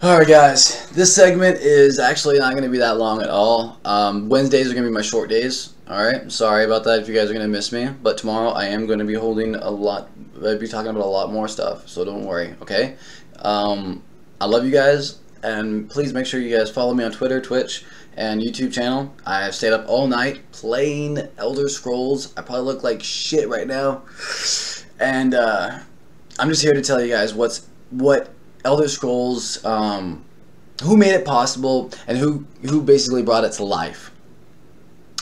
Alright guys, this segment is actually not going to be that long at all. Wednesdays are going to be my short days. Alright, sorry about that if you guys are going to miss me. But tomorrow I am going to be holding I'll be talking about a lot more stuff, so don't worry, okay? I love you guys, and please make sure you guys follow me on Twitter, Twitch, and YouTube channel. I have stayed up all night playing Elder Scrolls. I probably look like shit right now. And I'm just here to tell you guys what Elder Scrolls, who made it possible, and who basically brought it to life.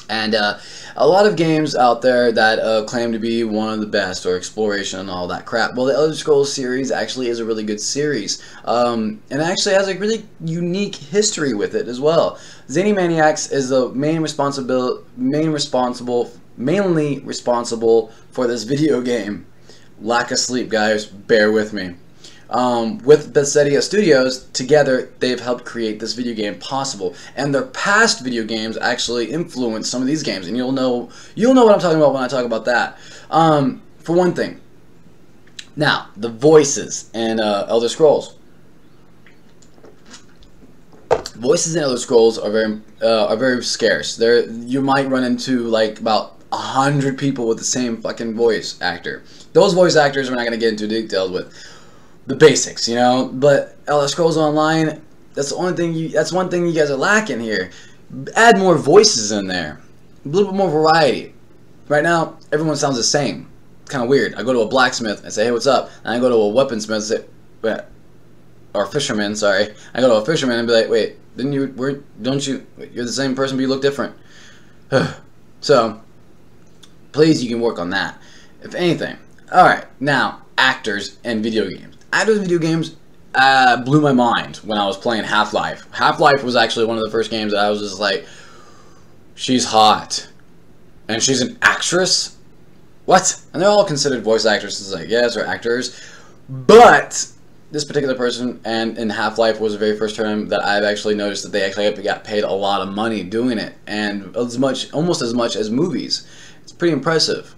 And a lot of games out there that claim to be one of the best, or exploration and all that crap. Well, the Elder Scrolls series actually is a really good series, and it actually has a really unique history with it as well. ZanyManiacs is the mainly responsible for this video game. Lack of sleep, guys. Bear with me. With Bethesda Studios, together they've helped create this video game possible, and their past video games actually influenced some of these games, and you'll know what I'm talking about when I talk about that. For one thing, now the voices in Elder Scrolls. Voices in Elder Scrolls are very scarce. You might run into like about 100 people with the same fucking voice actor. Those voice actors we're not going to get into details with. The basics, you know, but Elder Scrolls Online, that's one thing you guys are lacking here. Add more voices in there, a little bit more variety. Right now, everyone sounds the same. It's kind of weird. I go to a blacksmith and say, "Hey, what's up?" And I go to a weaponsmith and say, or fisherman, sorry. I go to a fisherman and be like, "Wait, you're the same person, but you look different." So, please, you can work on that, if anything. All right, now actors and video games. Actors in video games blew my mind when I was playing Half-Life. Half-Life was actually one of the first games that I was just like, she's hot. And she's an actress? What? And they're all considered voice actresses, I guess, or actors. But this particular person, and in Half-Life was the very first time that I've actually noticed that they actually got paid a lot of money doing it. And almost as much as movies. It's pretty impressive.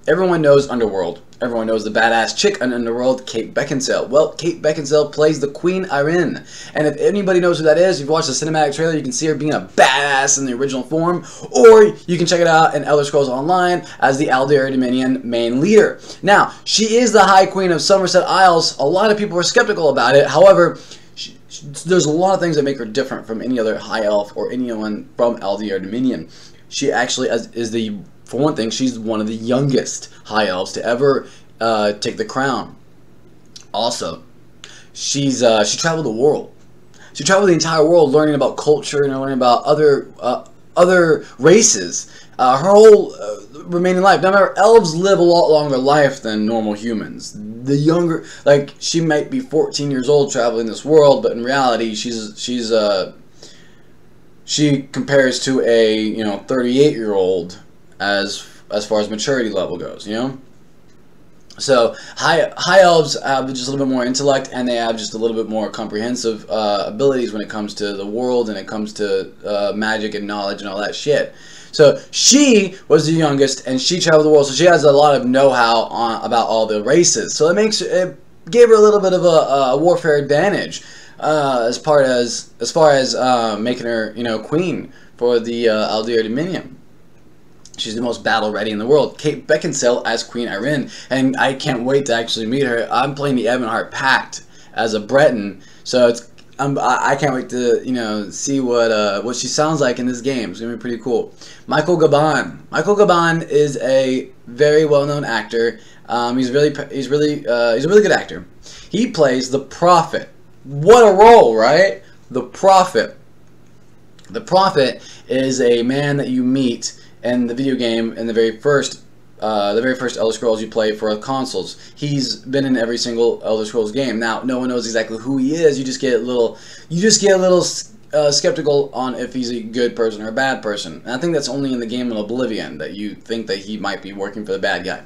Everyone knows Underworld. Everyone knows the badass chick in Underworld, Kate Beckinsale. Well, Kate Beckinsale plays the Queen Irene. And if anybody knows who that is, if you've watched the cinematic trailer, you can see her being a badass in the original form. Or you can check it out in Elder Scrolls Online as the Aldair Dominion main leader. Now, she is the High Queen of Somerset Isles. A lot of people are skeptical about it. However, there's a lot of things that make her different from any other High Elf or anyone from Aldair Dominion. She actually for one thing, she's one of the youngest High Elves to ever take the crown. Also, she traveled the world. She traveled the entire world, learning about culture and learning about other races. Her whole remaining life. Now, remember, elves live a lot longer life than normal humans. The younger, like, she might be 14 years old traveling this world, but in reality, she compares to a 38-year-old. As far as maturity level goes, you know? So, high elves have just a little bit more intellect, and they have just a little bit more comprehensive abilities when it comes to the world, and it comes to magic and knowledge and all that shit. So, she was the youngest, and she traveled the world, so she has a lot of know-how about all the races. So, it gave her a little bit of a warfare advantage as far as making her, queen for the Aldair Dominion. She's the most battle-ready in the world. Kate Beckinsale as Queen Irene, and I can't wait to actually meet her. I'm playing the Ebonheart Pact as a Breton, so I can't wait to see what she sounds like in this game. It's gonna be pretty cool. Michael Gabon. Michael Gabon is a very well-known actor. He's a really good actor. He plays the Prophet. What a role, right? The Prophet. The Prophet is a man that you meet in the video game in the very first Elder Scrolls you play for consoles. He's been in every single Elder Scrolls game. Now, no one knows exactly who he is. You just get a little skeptical on if he's a good person or a bad person. And I think that's only in the game of Oblivion that you think that he might be working for the bad guy.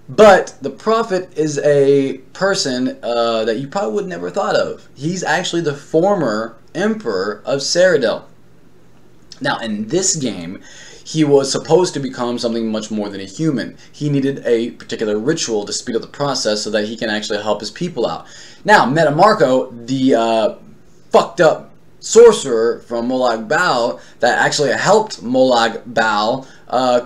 But the Prophet is a person that you probably would never thought of. He's actually the former Emperor of Cyrodiil. Now, in this game, he was supposed to become something much more than a human. He needed a particular ritual to speed up the process so that he can actually help his people out. Now, Metamarco, the fucked up sorcerer from Molag Bal that actually helped Molag Bal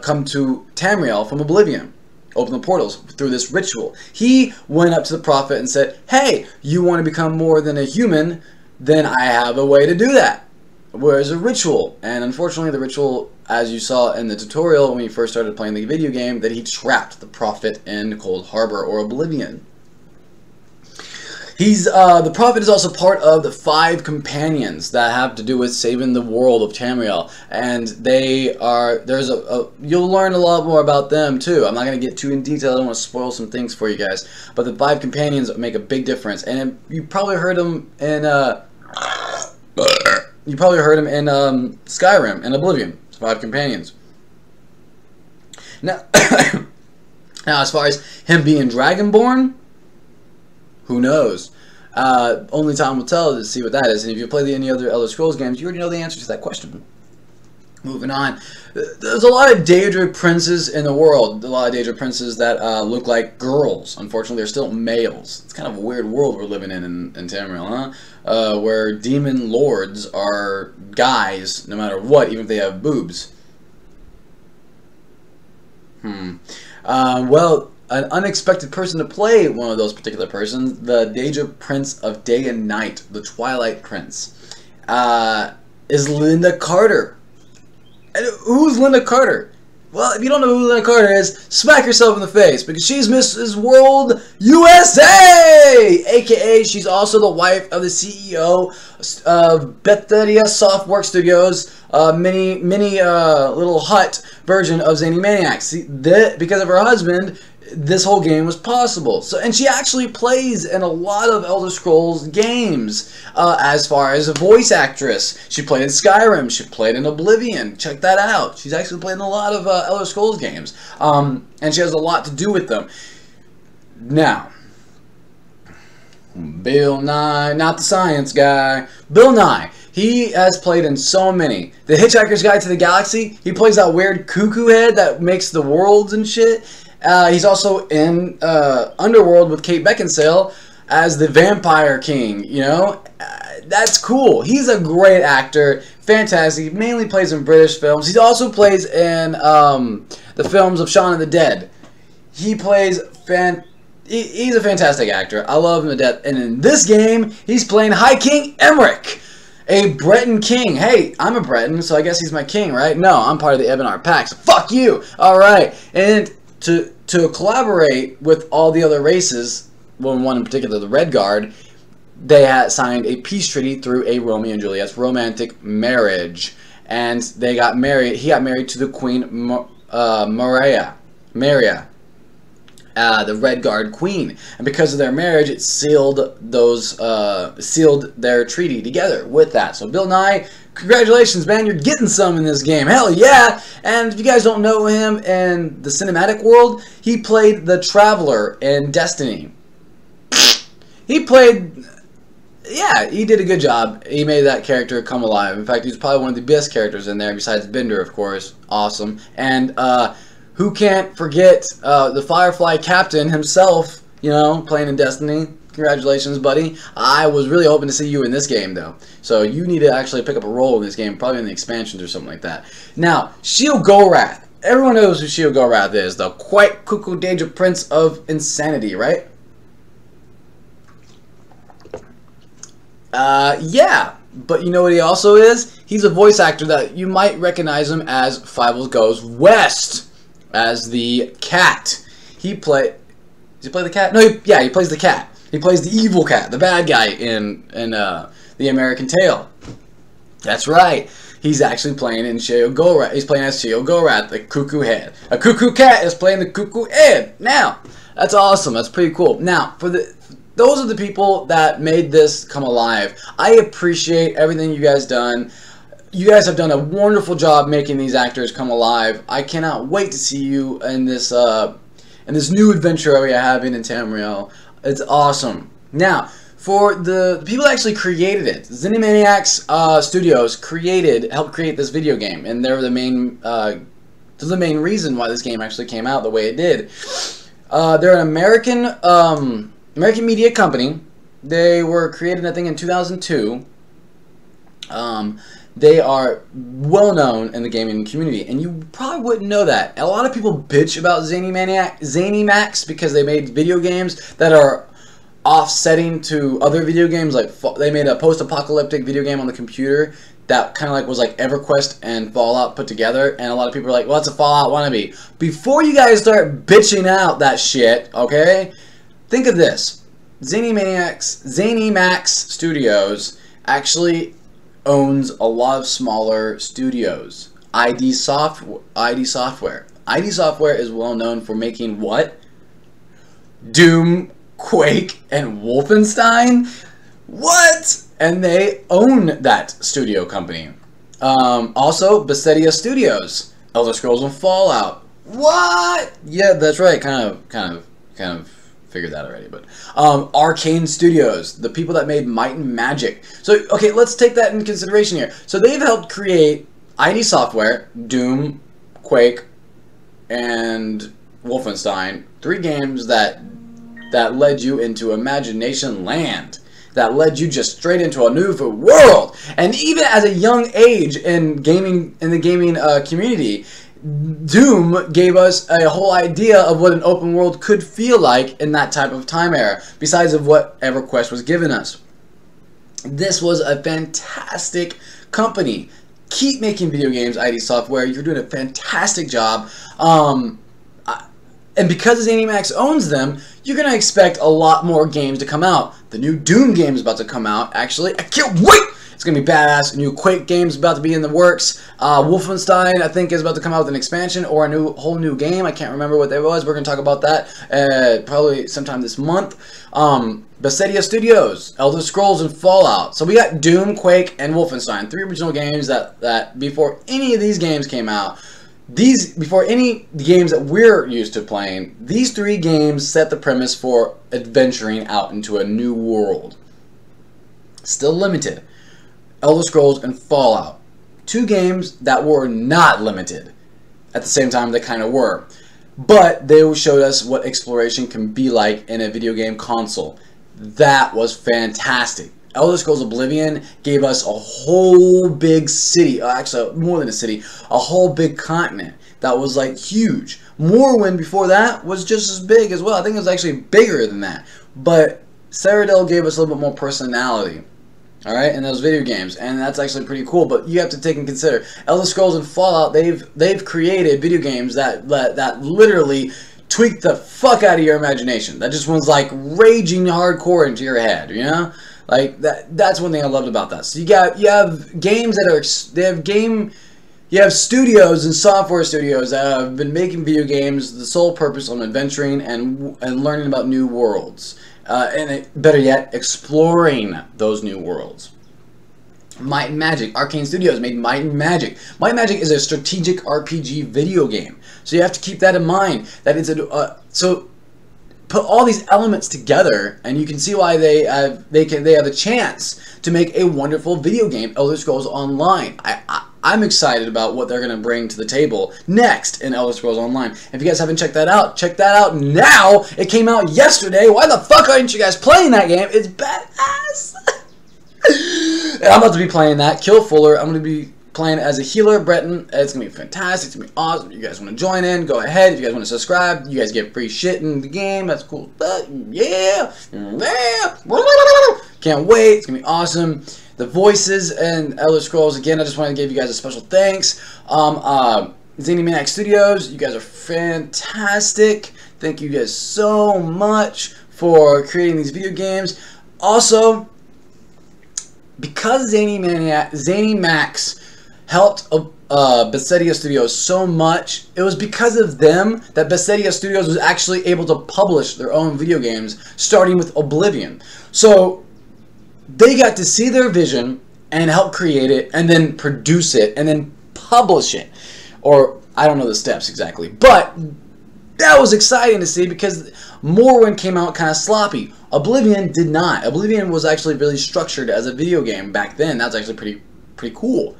come to Tamriel from Oblivion, open the portals through this ritual. He went up to the prophet and said, hey, you want to become more than a human? Then I have a way to do that. Where's a ritual? And unfortunately the ritual, as you saw in the tutorial when you first started playing the video game, that he trapped the prophet in Cold Harbor or Oblivion. The prophet is also part of the 5 companions that have to do with saving the world of Tamriel, and you'll learn a lot more about them too. I'm not going to get too in detail, I don't want to spoil some things for you guys, but the 5 companions make a big difference, and you probably heard them in Skyrim and Oblivion. 5 companions. Now, now as far as him being Dragonborn, who knows? Only time will tell to see what that is. And if you play any other Elder Scrolls games, you already know the answer to that question. Moving on. There's a lot of Daedra princes in the world. A lot of Daedra princes that look like girls. Unfortunately, they're still males. It's kind of a weird world we're living in Tamriel, huh? Where demon lords are guys, no matter what, even if they have boobs. Well, an unexpected person to play one of those particular persons, the Daedra Prince of Day and Night, the Twilight Prince, is Lynda Carter. And who's Lynda Carter? Well, if you don't know who Lynda Carter is, smack yourself in the face, because she's Mrs. World USA! AKA, she's also the wife of the CEO of Bethesda Softworks Studios, mini little hut version of Zany Maniacs. See, because of her husband, this whole game was possible. And she actually plays in a lot of Elder Scrolls games as far as a voice actress. She played in Skyrim. She played in Oblivion. Check that out. She's actually played in a lot of Elder Scrolls games. And she has a lot to do with them. Now, Bill Nye, not the science guy. Bill Nye. He has played in so many. The Hitchhiker's Guide to the Galaxy. He plays that weird cuckoo head that makes the worlds and shit. He's also in Underworld with Kate Beckinsale as the Vampire King, you know? That's cool. He's a great actor. Fantastic. He mainly plays in British films. He also plays in the films of Shaun of the Dead. He plays he's a fantastic actor. I love him to death. And in this game, he's playing High King Emmerich, a Breton king. Hey, I'm a Breton, so I guess he's my king, right? No, I'm part of the Ebenar Pact, so fuck you! Alright, and to collaborate with all the other races, well, one in particular, the Red Guard, they had signed a peace treaty through a Romeo and Juliet's romantic marriage. And they got married, he got married to the Queen Maria, the Red Guard Queen, and because of their marriage, it sealed their treaty together with that. So Bill Nye, congratulations, man, you're getting some in this game. Hell yeah! And if you guys don't know him in the cinematic world, he played the Traveler in Destiny. He did a good job. He made that character come alive. In fact, he's probably one of the best characters in there, besides Bender, of course. Awesome. And who can't forget the Firefly Captain himself, you know, playing in Destiny. Congratulations, buddy. I was really hoping to see you in this game, though. So you need to actually pick up a role in this game, probably in the expansions or something like that. Now, Sheogorath. Everyone knows who Sheogorath is, the quite cuckoo Daedra Prince of Insanity, right? Yeah. But you know what he also is? He's a voice actor that you might recognize him as Fievel Goes West, as the cat. Does he play the cat? No, he plays the cat. He plays the evil cat, the bad guy in The American Tale. That's right. He's actually playing in Sheogorath. He's playing as Sheogorath, the cuckoo head. A cuckoo cat is playing the cuckoo head. Now, that's awesome. That's pretty cool. Now, those are the people that made this come alive. I appreciate everything you guys done. You guys have done a wonderful job making these actors come alive. I cannot wait to see you in this new adventure we are having in Tamriel. It's awesome. Now, for the people that actually created it. ZeniManiacs Studios helped create this video game, and they're the main reason why this game actually came out the way it did. They're an American media company. They were created, I think, in 2002. They are well known in the gaming community, and you probably wouldn't know that. A lot of people bitch about ZeniMax because they made video games that are offsetting to other video games. Like they made a post-apocalyptic video game on the computer that kind of like was like EverQuest and Fallout put together, and a lot of people are like, well, it's a Fallout wannabe. Before you guys start bitching out that shit, okay, think of this. ZeniMax Studios actually owns a lot of smaller studios. ID Software. ID Software is well known for making what? Doom, Quake, and Wolfenstein? What? And they own that studio company. Also, Bethesda Studios, Elder Scrolls and Fallout. What? Yeah, that's right. Kind of figured that already, but Arcane Studios, the people that made Might and Magic. So okay, let's take that in consideration here. So they've helped create ID Software, Doom, Quake, and Wolfenstein, 3 games that led you into Imagination Land, that led you just straight into a new world. And even at a young age in the gaming community, Doom gave us a whole idea of what an open world could feel like in that type of time era, besides of what EverQuest was giving us. This was a fantastic company. Keep making video games, ID Software. You're doing a fantastic job. And because ZeniMax owns them, you're going to expect a lot more games to come out. The new Doom game is about to come out, actually. I can't wait! It's going to be badass. A new Quake game is about to be in the works. Wolfenstein, I think, is about to come out with an expansion or a whole new game. I can't remember what that was. We're going to talk about that probably sometime this month. Bethesda Studios, Elder Scrolls, and Fallout. So we got Doom, Quake, and Wolfenstein. 3 original games that before any of these games came out, before any games that we're used to playing, these 3 games set the premise for adventuring out into a new world. Still limited. Elder Scrolls and Fallout. 2 games that were not limited. At the same time, they kind of were. But they showed us what exploration can be like in a video game console. That was fantastic. Elder Scrolls Oblivion gave us a whole big city, actually more than a city, a whole big continent that was like huge. Morrowind before that was just as big as well. I think it was actually bigger than that. But Cyrodiil gave us a little bit more personality. Alright, in those video games, and that's actually pretty cool, but you have to take and consider Elder Scrolls and Fallout. They've created video games that literally tweak the fuck out of your imagination. That just was like raging hardcore into your head, you know? Like that's one thing I loved about that. So you have games that you have studios and software studios that have been making video games the sole purpose on adventuring and learning about new worlds. And better yet, exploring those new worlds. Might and Magic. Arcane Studios made Might and Magic. Might and Magic is a strategic RPG video game. So you have to keep that in mind. That it's so put all these elements together, and you can see why they have a chance to make a wonderful video game, Elder Scrolls Online. I'm excited about what they're going to bring to the table next in Elder Scrolls Online. If you guys haven't checked that out, check that out now. It came out yesterday. Why the fuck aren't you guys playing that game? It's badass. And I'm about to be playing that. Kill Fuller. I'm going to be playing as a healer, Breton. It's going to be fantastic. It's going to be awesome. If you guys want to join in, go ahead. If you guys want to subscribe, you guys get free shit in the game. That's cool. Yeah. Can't wait. It's going to be awesome. The voices and Elder Scrolls, again, I just want to give you guys a special thanks. ZeniManiacs Studios, you guys are fantastic. Thank you guys so much for creating these video games. Also, because ZeniMax helped Bethesda Studios so much, it was because of them that Bethesda Studios was actually able to publish their own video games, starting with Oblivion. So they got to see their vision and help create it, and then produce it, and then publish it. Or, I don't know the steps exactly, but That was exciting to see because Morrowind came out kind of sloppy. Oblivion did not. Oblivion was actually really structured as a video game back then. That was actually pretty cool.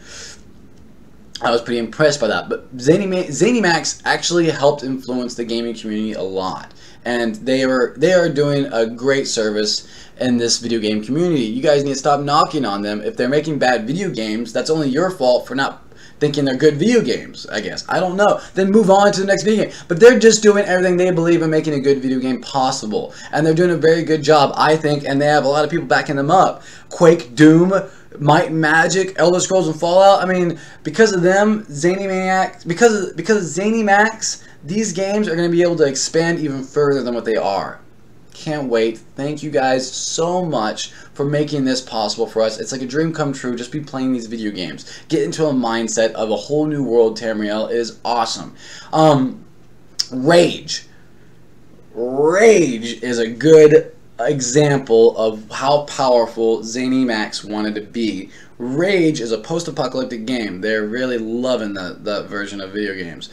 I was pretty impressed by that. But ZeniMax actually helped influence the gaming community a lot. And they are doing a great service in this video game community. You guys need to stop knocking on them. If they're making bad video games, that's only your fault for not thinking they're good video games, I guess. I don't know. Then move on to the next video game. But they're just doing everything they believe in making a good video game possible. And they're doing a very good job, I think, and they have a lot of people backing them up. Quake, Doom, Might and Magic, Elder Scrolls, and Fallout. I mean, because of them, because of ZeniMax, these games are going to be able to expand even further than what they are. Can't wait. Thank you guys so much for making this possible for us. It's like a dream come true. Just be playing these video games. Get into a mindset of a whole new world. Tamriel is awesome. Rage. Rage is a good example of how powerful ZeniMax wanted to be. Rage is a post-apocalyptic game. They're really loving that version of video games.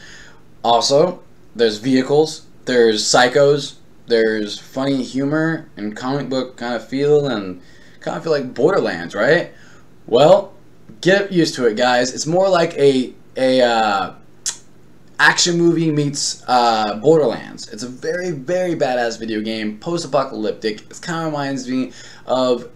Also, there's vehicles, there's psychos, there's funny humor and comic book kind of feel, and kind of feel like Borderlands, right? Well, get used to it, guys. It's more like a action movie meets Borderlands. It's a very, very badass video game, post-apocalyptic. It kind of reminds me of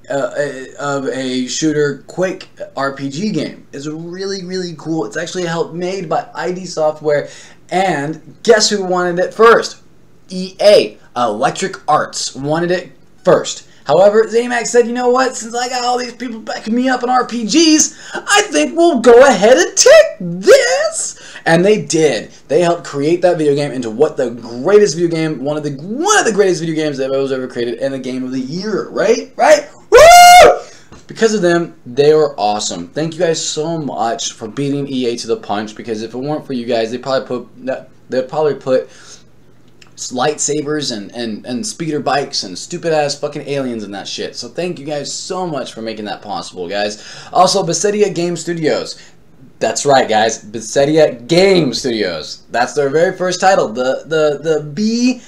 a shooter Quake RPG game. It's really, really cool. It's actually made by ID Software, and guess who wanted it first? EA, Electric Arts, wanted it first. However, ZeniMax said, you know what, since I got all these people backing me up on RPGs, I think we'll go ahead and take this. And they did. They helped create that video game into what the greatest video game, one of the greatest video games that was ever created, and the game of the year, right? Right? Woo! Because of them, they were awesome. Thank you guys so much for beating EA to the punch, because if it weren't for you guys, they'd probably put lightsabers and speeder bikes and stupid ass fucking aliens and that shit. So thank you guys so much for making that possible, guys. Also, Besedia Game Studios. That's right, guys. Besedia Game Studios. That's their very first title. The BGS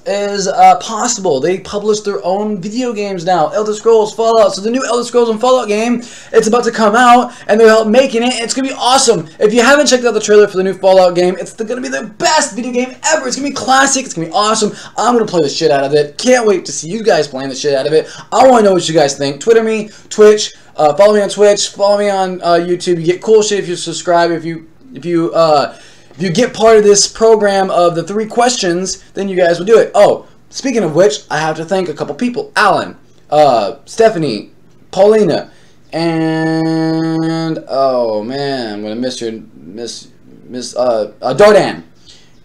is possible. They publish their own video games now. Elder Scrolls, Fallout. So the new Elder Scrolls and Fallout game, it's about to come out, and they're helping making it. It's gonna be awesome. If you haven't checked out the trailer for the new Fallout game, it's gonna be the best video game ever. It's gonna be classic. It's gonna be awesome. I'm gonna play the shit out of it. Can't wait to see you guys playing the shit out of it. I want to know what you guys think. Twitter me, Twitch. Follow me on Twitch. Follow me on YouTube. You get cool shit if you subscribe. If you get part of this program of the 3 questions, then you guys will do it. Oh, speaking of which, I have to thank a couple people. Alan, Stephanie, Paulina, and oh man, I'm gonna miss Dardan.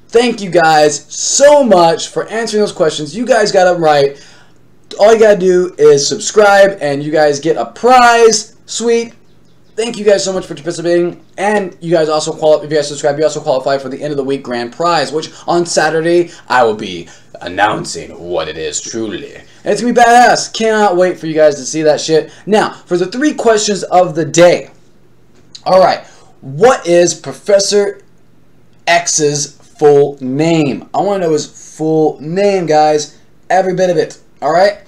Thank you guys so much for answering those questions. You guys got them right. All you gotta do is subscribe, and you guys get a prize. Sweet. Thank you guys so much for participating, and you guys also qualify. If you guys subscribe, you also qualify for the end of the week grand prize, which on Saturday I will be announcing what it is truly. And it's gonna be badass. Cannot wait for you guys to see that shit. Now, for the 3 questions of the day. All right, what is Professor X's full name? I want to know his full name, guys. Every bit of it. All right.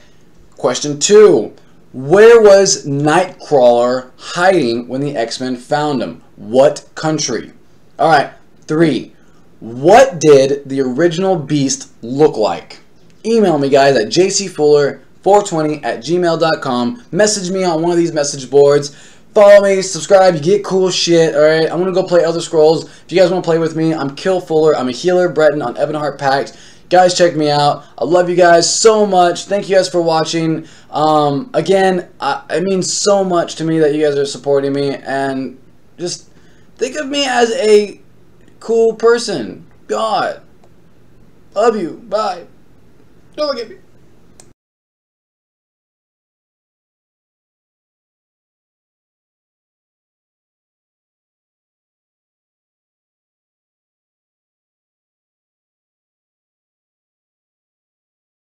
Question 2. Where was Nightcrawler hiding when the X-Men found him? What country? Alright, 3. What did the original Beast look like? Email me, guys, at jcfuller420@gmail.com. Message me on one of these message boards. Follow me, subscribe, you get cool shit, alright? I'm going to go play Elder Scrolls. If you guys want to play with me, I'm Kill Fuller. I'm a healer, Breton on Ebonheart Pact. Guys, check me out. I love you guys so much. Thank you guys for watching. Again, it means so much to me that you guys are supporting me, and just think of me as a cool person. God. Love you. Bye. Don't forget me.